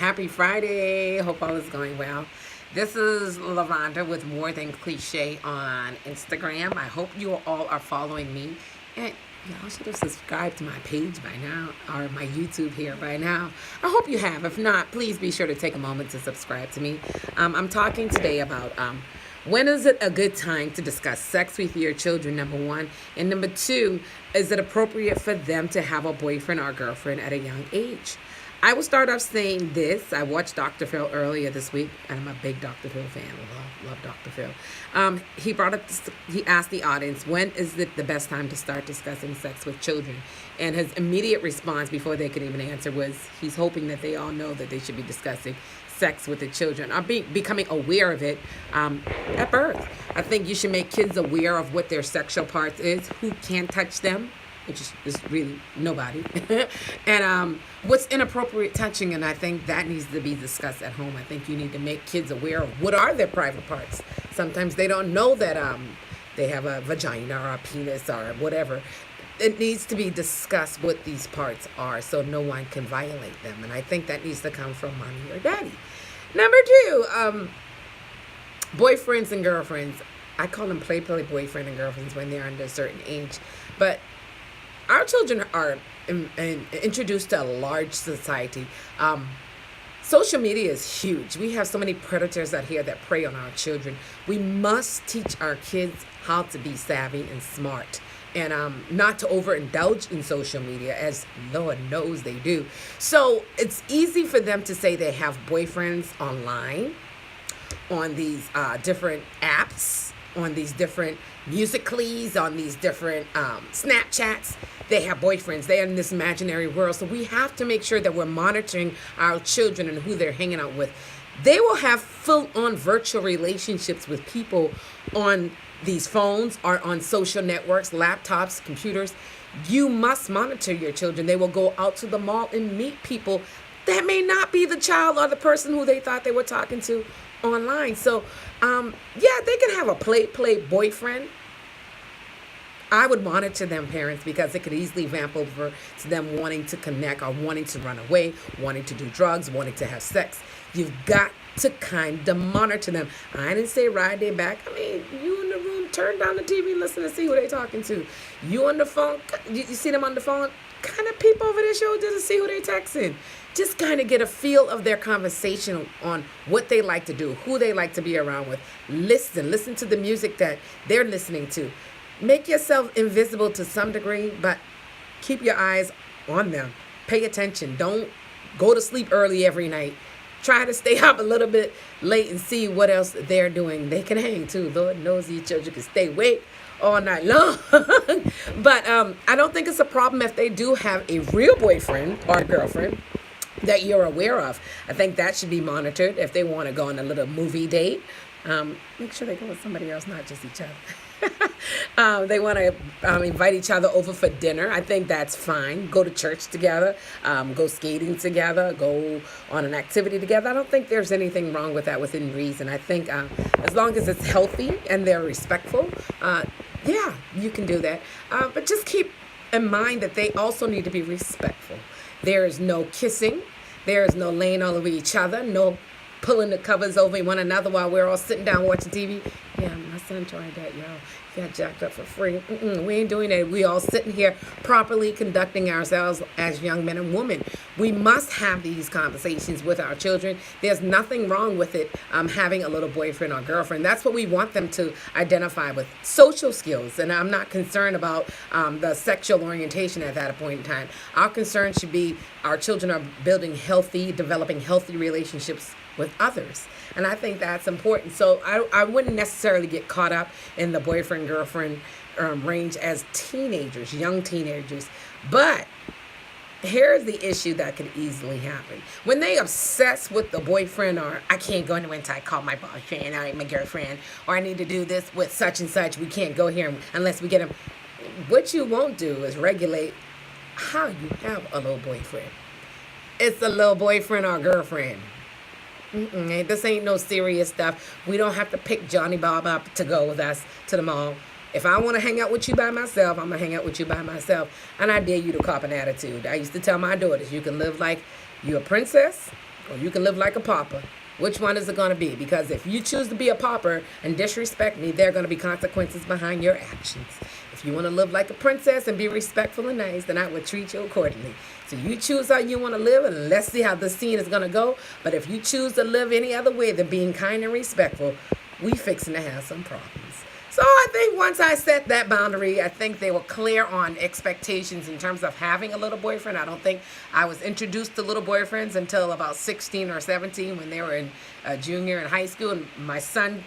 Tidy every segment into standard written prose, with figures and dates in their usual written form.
Happy Friday. Hope all is going well. This is Lavonda with More Than Cliche on Instagram. I hope you all are following me. And y'all should have subscribed to my page by now, or my YouTube here by now. I hope you have. If not, please be sure to take a moment to subscribe to me. I'm talking today about when is it a good time to discuss sex with your children, number one. And number two, is it appropriate for them to have a boyfriend or girlfriend at a young age? I will start off saying this. I watched Dr. Phil earlier this week, and I'm a big Dr. Phil fan. Love Dr. Phil. He brought up, he asked the audience, when is it the best time to start discussing sex with children? And his immediate response before they could even answer was he's hoping that they all know that they should be discussing sex with the children or becoming aware of it at birth. I think you should make kids aware of what their sexual parts is, who can touch them, which is really nobody, and what's inappropriate touching, and I think that needs to be discussed at home. I think you need to make kids aware of what are their private parts. Sometimes they don't know that they have a vagina or a penis or whatever. It needs to be discussed what these parts are so no one can violate them, and I think that needs to come from mommy or daddy. Number two, boyfriends and girlfriends. I call them play boyfriend and girlfriends when they're under a certain age, but our children are introduced to a large society. Social media is huge. We have so many predators out here that prey on our children. We must teach our kids how to be savvy and smart, and not to overindulge in social media, as Lord knows they do. So it's easy for them to say they have boyfriends online, on these different apps, on these different Musical.lys, on these different Snapchats. They have boyfriends. They are in this imaginary world. So we have to make sure that we're monitoring our children and who they're hanging out with. They will have full-on virtual relationships with people on these phones or on social networks, laptops, computers. You must monitor your children. They will go out to the mall and meet people that may not be the child or the person who they thought they were talking to online. So, yeah, they can have a play boyfriend. I would monitor them, parents, because it could easily vamp over to them wanting to connect or wanting to run away, wanting to do drugs, wanting to have sex. You've got to kind of monitor them. I didn't say ride their back. I mean, you in the room, turn down the TV, listen to see who they're talking to. You on the phone, you see them on the phone, kind of peep over their shoulder to see who they're texting. Just kind of get a feel of their conversation on what they like to do, who they like to be around with. Listen to the music that they're listening to. Make yourself invisible to some degree, but keep your eyes on them. Pay attention. Don't go to sleep early every night. Try to stay up a little bit late and see what else they're doing. They can hang too. Lord knows your children can stay awake all night long. But I don't think it's a problem if they do have a real boyfriend or girlfriend that you're aware of. I think that should be monitored. If they want to go on a little movie date, make sure they go with somebody else, not just each other. They want to invite each other over for dinner. I think that's fine. Go to church together, go skating together, go on an activity together. I don't think there's anything wrong with that within reason. I think as long as it's healthy and they're respectful, yeah, you can do that. But just keep in mind that they also need to be respectful. There is no kissing. There is no laying all over each other. No pulling the covers over one another while we're all sitting down watching TV. Yeah, my son tried that, y'all. He got jacked up for free. We ain't doing that. We all sitting here properly conducting ourselves as young men and women. We must have these conversations with our children. There's nothing wrong with it, having a little boyfriend or girlfriend. That's what we want them to identify with. Social skills. And I'm not concerned about the sexual orientation at that point in time. Our concern should be our children are developing healthy relationships with others. And I think that's important. So I wouldn't necessarily get caught up in the boyfriend-girlfriend range as teenagers, young teenagers. But here's the issue that could easily happen. When they obsess with the boyfriend, or I can't go anywhere until I call my boyfriend or my girlfriend, or I need to do this with such and such, we can't go here unless we get him. What you won't do is regulate how you have a little boyfriend. It's a little boyfriend or girlfriend. This ain't no serious stuff. We don't have to pick Johnny Bob up to go with us to the mall. If I want to hang out with you by myself, I'm going to hang out with you by myself. And I dare you to cop an attitude. I used to tell my daughters, you can live like you're a princess or you can live like a pauper. Which one is it going to be? Because if you choose to be a pauper and disrespect me, there are going to be consequences behind your actions. If you want to live like a princess and be respectful and nice, then I would treat you accordingly. So you choose how you want to live, and let's see how the scene is going to go. But if you choose to live any other way than being kind and respectful, we fixing to have some problems. So I think once I set that boundary, I think they were clear on expectations in terms of having a little boyfriend. I don't think I was introduced to little boyfriends until about 16 or 17 when they were in junior in high school. And my son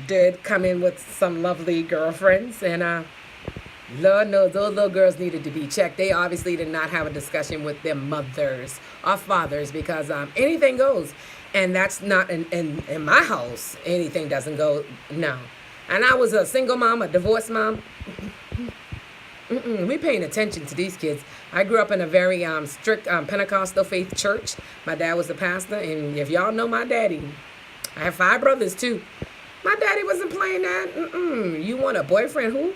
did come in with some lovely girlfriends. And Lord knows those little girls needed to be checked. They obviously did not have a discussion with their mothers or fathers because anything goes. And that's not in my house. Anything doesn't go, no. And I was a single mom, a divorced mom. We paying attention to these kids. I grew up in a very strict Pentecostal faith church. My dad was a pastor, and if y'all know my daddy, I have 5 brothers too. My daddy wasn't playing that. You want a boyfriend who?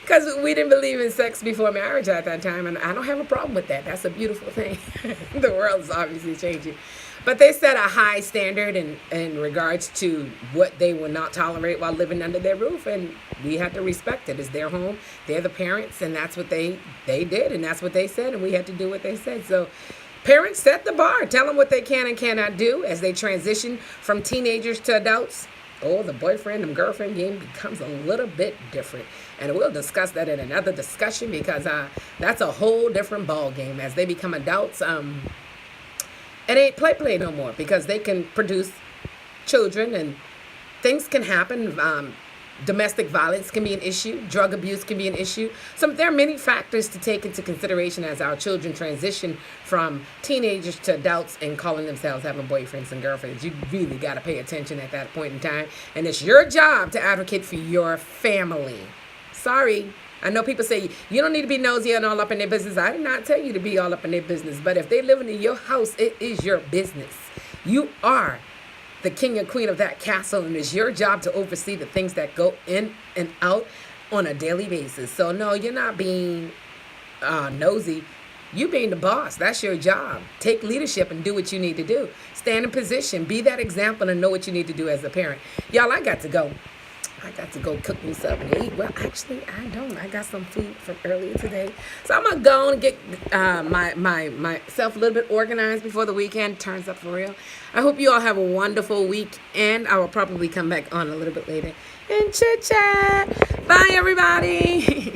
Because we didn't believe in sex before marriage at that time, and I don't have a problem with that. That's a beautiful thing. The world is obviously changing. But they set a high standard in regards to what they will not tolerate while living under their roof, and we had to respect it. It's their home. They're the parents, and that's what they did, and that's what they said, and we had to do what they said. So parents set the bar. Tell them what they can and cannot do as they transition from teenagers to adults. Oh, the boyfriend and girlfriend game becomes a little bit different. And we'll discuss that in another discussion because that's a whole different ball game. As they become adults, it ain't play no more because they can produce children and things can happen. Domestic violence can be an issue. Drug abuse can be an issue. So there are many factors to take into consideration as our children transition from teenagers to adults and calling themselves having boyfriends and girlfriends. You really got to pay attention at that point in time. And it's your job to advocate for your family. Sorry. I know people say, you don't need to be nosy and all up in their business. I did not tell you to be all up in their business. But if they're living in your house, it is your business. You are the king and queen of that castle, and it's your job to oversee the things that go in and out on a daily basis. So no, you're not being nosy. You being the boss. That's your job. Take leadership and do what you need to do. Stand in position. Be that example and know what you need to do as a parent. Y'all, I got to go. I got to go cook me something to eat. Well, actually, I don't. I got some food from earlier today. So I'm going to go and get myself a little bit organized before the weekend turns up for real. I hope you all have a wonderful week, and I will probably come back on a little bit later and chit-chat. Bye, everybody.